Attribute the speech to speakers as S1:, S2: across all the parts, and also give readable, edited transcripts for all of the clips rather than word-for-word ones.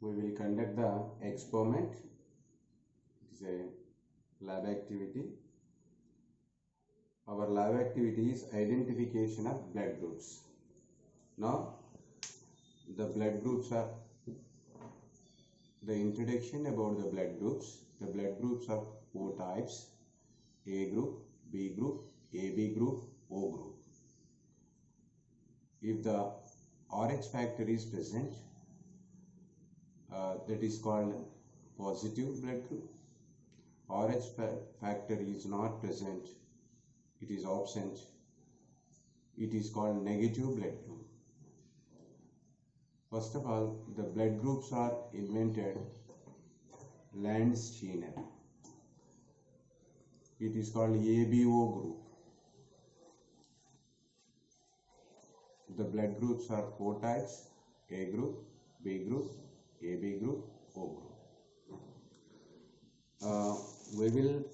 S1: we will conduct the experiment. It is a lab activity. Our lab activity is identification of blood groups. Now, the blood groups are the introduction about the blood groups. The blood groups are four types: A group, B group, AB group, O group. If the Rh factor is present, that is called positive blood group. Rh factor is not present, it is absent, it is called negative blood group. First of all, the blood groups are invented Landsteiner. It is called ABO group. The blood groups are four types: A group, B group, AB group, O group. We will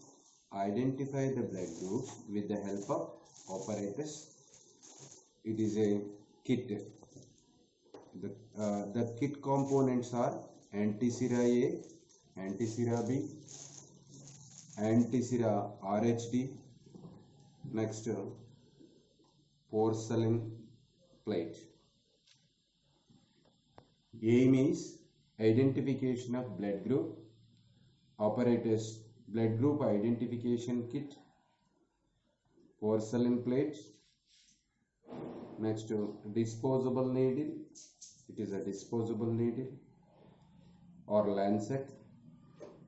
S1: identify the blood groups with the help of apparatus. It is a kit. The kit components are antisera A, antisera B, antisera RHD, next porcelain plate. Aim is identification of blood group, apparatus blood group identification kit, porcelain plate, next disposable needle. It is a disposable needle or lancet,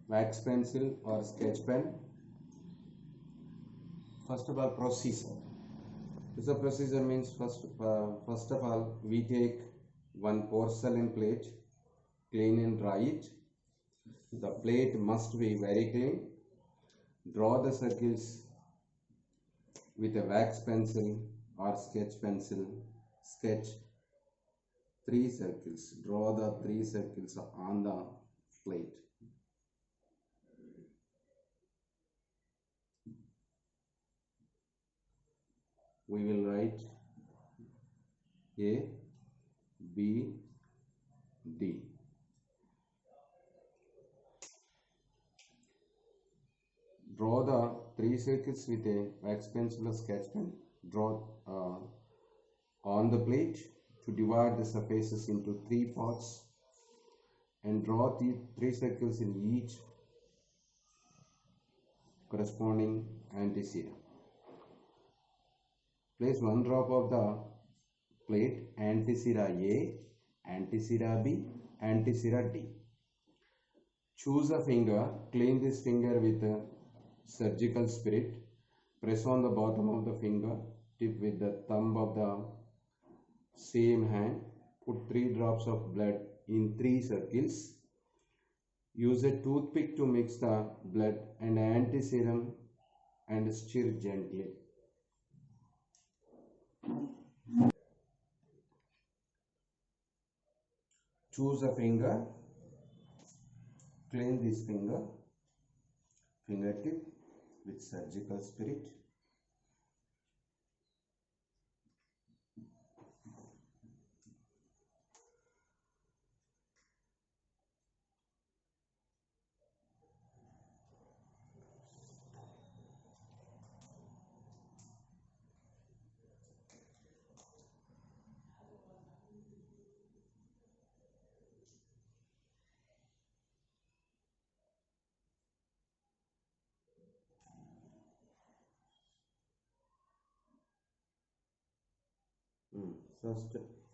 S1: wax pencil or sketch pen. First of all, procedure. The procedure means first of all we take one porcelain plate, clean and dry it. The plate must be very clean. Draw the circles with a wax pencil or sketch pencil. Sketch 3 circles. Draw the 3 circles on the plate. We will write A, B, D. Draw the 3 circles with a wax pencil or sketch pen. Draw on the plate to divide the surfaces into 3 parts and draw the 3 circles in each corresponding antisera. Place 1 drop of the plate antisera A, antisera B, antisera D. Choose a finger, clean this finger with a surgical spirit. Press on the bottom of the finger tip with the thumb of the same hand. Put 3 drops of blood in 3 circles. Use a toothpick to mix the blood and antiserum and stir gently. Choose a finger, clean this fingertip with surgical spirit.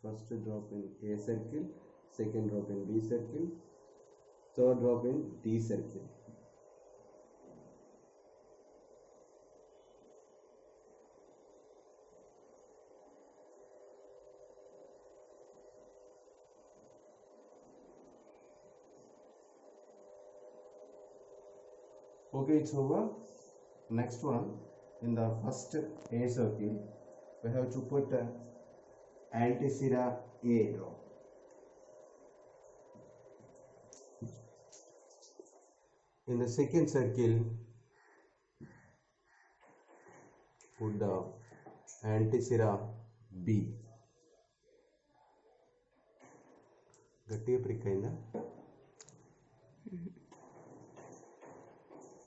S1: First drop in A circle, second drop in B circle, third drop in D circle. Okay, it's over. Next one, in the first A circle, we have to put antisera A drop. In the second circle, put the antisera B. ಗಟ್ಟಿಯ prick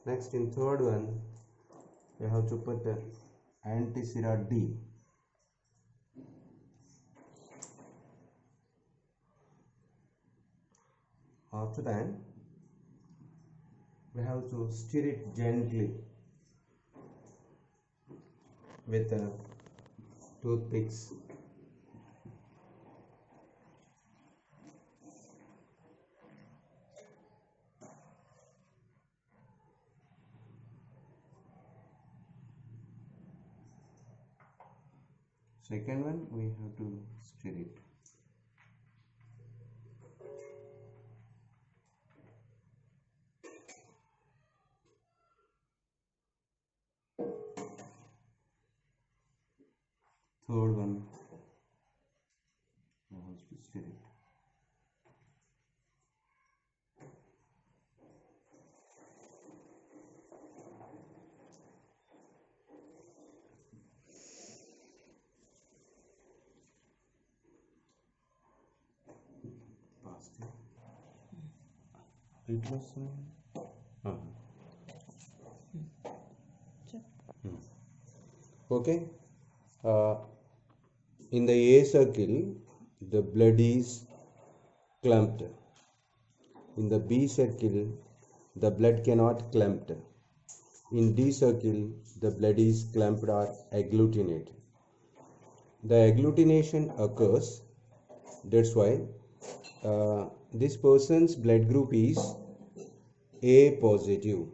S1: Next, in third one, we have to put antisera D. After that, we have to stir it gently with toothpicks. Second one, we have to stir it. Third one, we have to stir it. Past it was okay. Uh, in the A circle, the blood is clumped. In the B circle, the blood cannot clumped. In D circle, the blood is clumped or agglutinated. The agglutination occurs, that's why this person's blood group is A positive.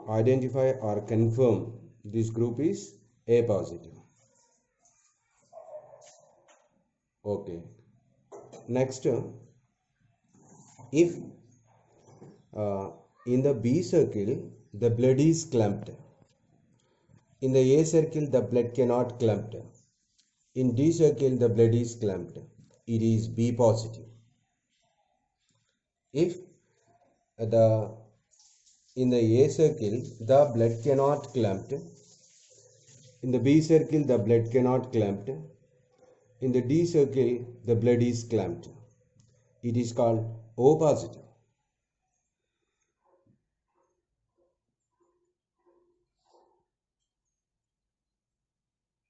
S1: Identify or confirm this group is A positive. Okay. Next, if in the B circle the blood is clumped, in the A circle the blood cannot clumped, in D circle the blood is clumped, it is B positive. If the in the A circle the blood cannot clumped, in the B circle the blood cannot clumped, in the D circle the blood is clumped, it is called O positive.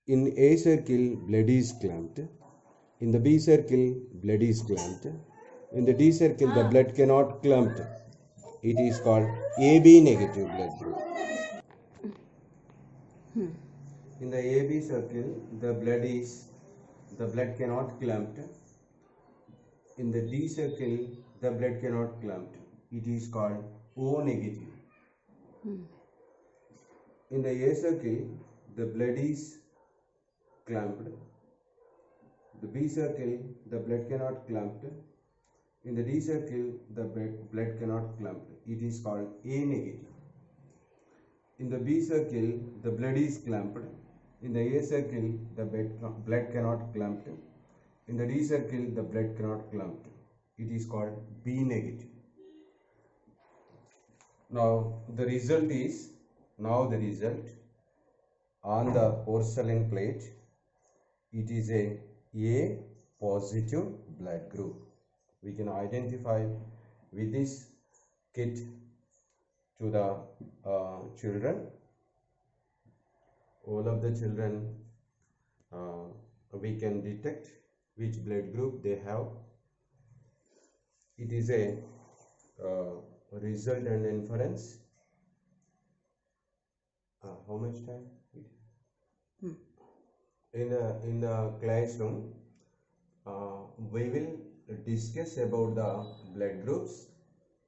S1: In A circle blood is clumped, in the B circle blood is clumped, in the D circle the blood cannot clumped, it is called AB negative blood group. In the AB circle the blood cannot clumped, in the D circle the blood cannot clumped, it is called O negative. In the A circle the blood is clumped, the B circle the blood cannot clumped, in the D circle the blood cannot clumped, it is called A negative. In the B circle the blood is clumped, in the A circle the blood cannot clumped, in the D circle the blood cannot clumped, it is called B negative. Now the result on the porcelain plate, it is a positive blood group. We can identify with this kit to the children. All of the children, we can detect which blood group they have. It is a result and inference. How much time? In the classroom, we will discuss about the blood groups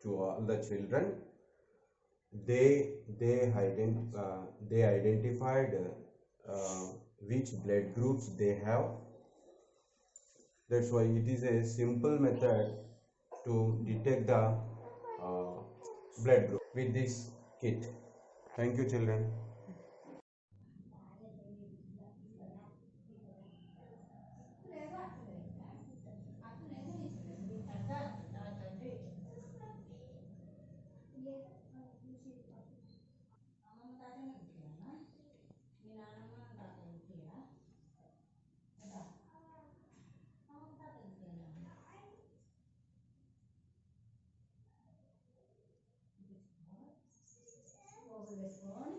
S1: to all the children. They identified which blood groups they have. That's why it is a simple method to detect the blood group with this kit. Thank you, children.
S2: అమ్మమ్మ తాతయ్య ఇంటికి మీ నానమ్మ తాతయ్య ఇంటికి అమ్మమ్మ తాతయ్య ఇంటికి the spoon.